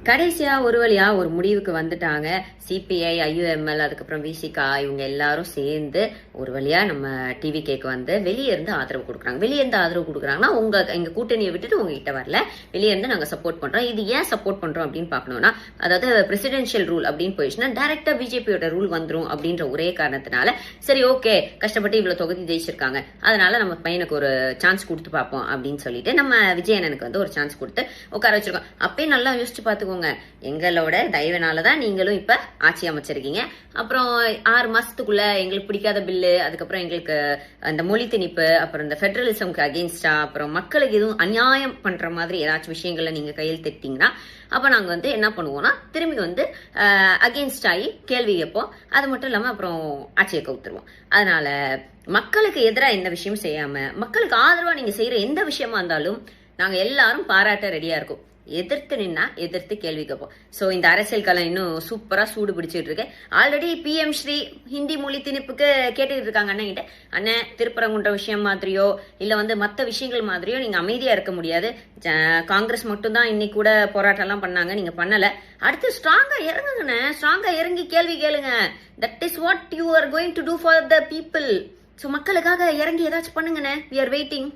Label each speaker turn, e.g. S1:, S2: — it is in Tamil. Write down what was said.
S1: கடைசியா ஒரு வழியா ஒரு முடிவுக்கு வந்துட்டாங்க. சிபிஐ, ஐயுஎம்எல், அதுக்கப்புறம் விசிகா இவங்க எல்லாரும் சேர்ந்து ஒரு வழியா நம்ம டிவிகேக்கு வந்து வெளியே இருந்து ஆதரவு கொடுக்குறாங்க. வெளியே இருந்து ஆதரவு கொடுக்குறாங்கன்னா எங்க கூட்டணியை விட்டுட்டு உங்ககிட்ட வரல, வெளியே இருந்து நாங்க சப்போர்ட் பண்றோம். இது ஏன் சப்போர்ட் பண்றோம் அப்படின்னு பாக்கணும்னா, அதாவது பிரசிடென்ஷியல் ரூல் அப்படின்னு போயிடுச்சுன்னா டைரக்டா பிஜேபியோட ரூல் வந்துரும் அப்படின்ற ஒரே காரணத்தினால சரி ஓகே, கஷ்டப்பட்டு இவ்வளவு தொகுதி ஜெயிச்சிருக்காங்க, அதனால நம்ம பையனுக்கு ஒரு சான்ஸ் கொடுத்து பார்ப்போம் அப்படின்னு சொல்லிட்டு நம்ம விஜயனனுக்கு வந்து ஒரு சான்ஸ் கொடுத்து உட்கார வச்சிருக்கோம். அப்பயே நல்லா யோசிச்சு பாத்துக்கோங்க, எங்களோட தயவுனாலதான் நீங்களும் இப்ப ஆட்சி அமைச்சிருக்கீங்க. அப்புறம் 6 மாசத்துக்குள்ள எங்களுக்கு பிடிக்காத பில்லு, அதுக்கப்புறம் எங்களுக்கு அந்த மொழி திணிப்பு, அப்புறம் இந்த பெடரலிசம்க்கு அகெயின்ஸ்டா, அப்புறம் மக்களுக்கு எதுவும் அநியாயம் பண்ற மாதிரி ஏதாச்சும் விஷயங்களை நீங்க கையில் திட்டீங்கன்னா அப்ப நாங்க வந்து என்ன பண்ணுவோம்னா திரும்பி வந்து அகெயின்ஸ்ட் ஆகி கேள்வி கேட்போம். அது மட்டும் இல்லாம அப்புறம் ஆட்சியை கவுத்துருவோம். அதனால மக்களுக்கு எதிராக எந்த விஷயமும் செய்யாம மக்களுக்கு ஆதரவா நீங்க செய்யற எந்த விஷயமா இருந்தாலும் நாங்க எல்லாரும் பாராட்ட ரெடியா இருக்கோம். எதிர்த்து நின்னா எதிர்த்து கேள்வி கேட்போம். சோ இந்த அரசியல் களம் இன்னும் சூப்பரா சூடு பிடிச்சிட்டு இருக்கு. ஆல்ரெடி PM ஸ்ரீ ஹிந்தி மொழி திணிப்புக்கு கேட்டுட்டு இருக்காங்க அண்ணன் கிட்ட. அண்ணன், திருப்பரங்குன்ற விஷயம் மாதிரியோ இல்ல வந்து மத்த விஷயங்கள் மாதிரியோ நீங்க அமைதியா இருக்க முடியாது. காங்கிரஸ் மட்டும் தான் இன்னைக்கு கூட போராட்டம் எல்லாம் பண்ணாங்க, நீங்க பண்ணல. அடுத்து ஸ்ட்ராங்கா இறங்குங்கண்ணே, ஸ்ட்ராங்கா இறங்கி கேள்வி கேளுங்க. That is what you are going to do for the people. So மக்களுக்காக இறங்கி ஏதாச்சும் பண்ணுங்கண்ணே. We are waiting.